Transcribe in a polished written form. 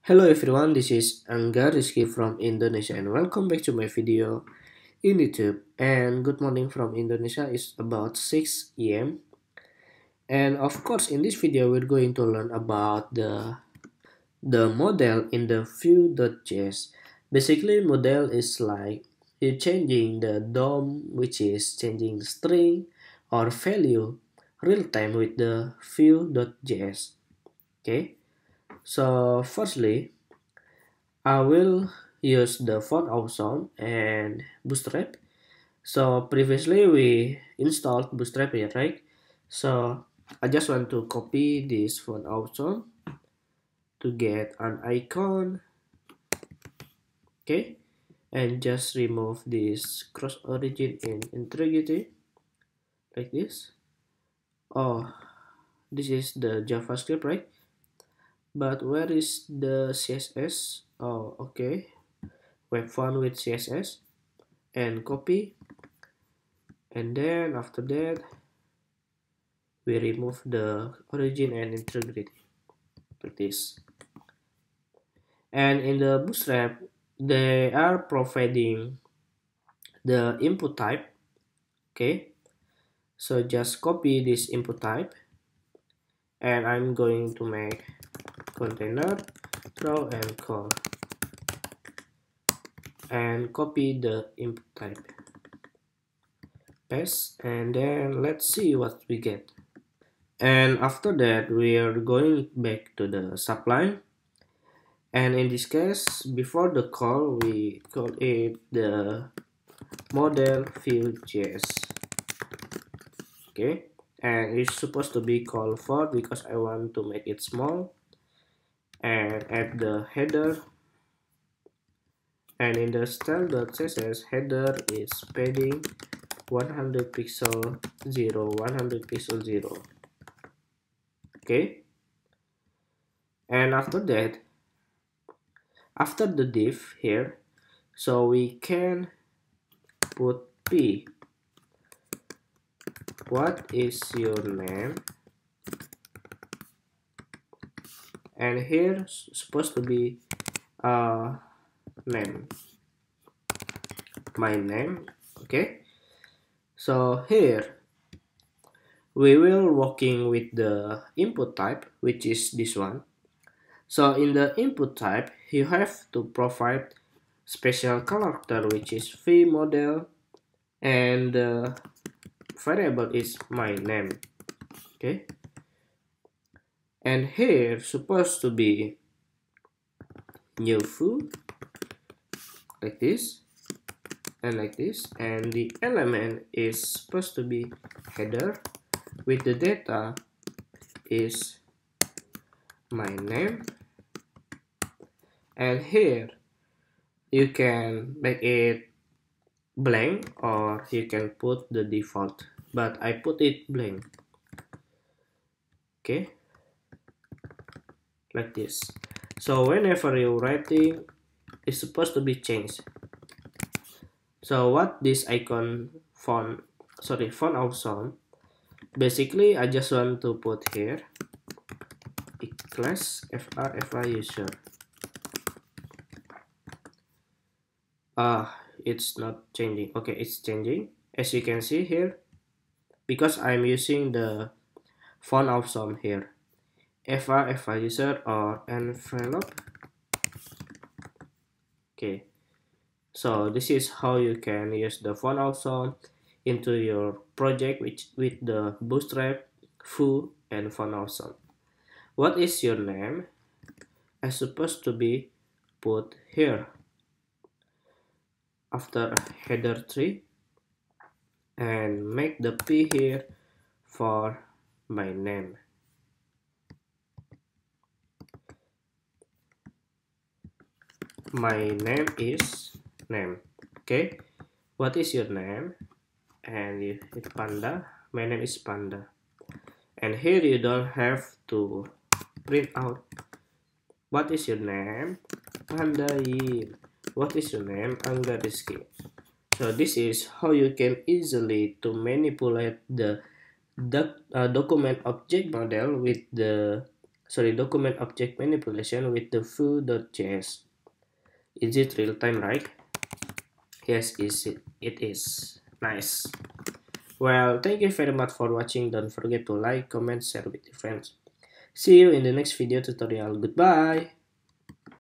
Hello everyone, this is Angga from Indonesia and welcome back to my video in YouTube. And good morning from Indonesia, it's about 6 a.m. And of course in this video we're going to learn about the model in the Vue.js. Basically model is like you changing the DOM, which is changing the string or value real time with the Vue.js. Okay, so firstly I will use the font awesome and Bootstrap. So previously we installed Bootstrap here, right? So I just want to copy this font awesome to get an icon, okay? And just remove this cross origin in integrity like this. Oh, this is the JavaScript, right? But where is the CSS? Oh, okay. Web font with CSS and copy, and then after that we remove the origin and integrity like this. And in the Bootstrap they are providing the input type, okay? So just copy this input type and I'm going to make container row and call and copy the input type, paste, and then let's see what we get. And after that we are going back to the subline, and in this case before the call we call it the model Vue JS, okay? And it's supposed to be called for because I want to make it small, and add the header, and in the style.css header is padding 100 pixel 0 100 pixel 0, okay? And after that, after the div here, so we can put p, what is your name, and here supposed to be name, my name, okay? So here we will working with the input type, which is this one. So in the input type you have to provide special character, which is v model, and the variable is my name, okay? And here supposed to be new foo like this and like this, and the element is supposed to be header with the data is my name, and here you can make it blank or you can put the default, but I put it blank, okay, like this. So whenever you're writing it's supposed to be changed. So what this icon font awesome, basically I just want to put here class fr user. It's not changing. Okay, it's changing as you can see here because I'm using the font awesome here, fr user or envelope, okay? So this is how you can use the font awesome into your project with the Bootstrap, Vue, and font awesome. What is your name is supposed to be put here after header 3, and make the p here for my name. My name is name, okay? What is your name? And it's panda. My name is panda. And here you don't have to print out what is your name, panda yin. What is your name, Angga. So this is how you can easily to manipulate the document object model with the document object manipulation with the Vue.js. Is it real time, right? Yes, it is. Nice. Well, thank you very much for watching. Don't forget to like, comment, share with your friends. See you in the next video tutorial. Goodbye.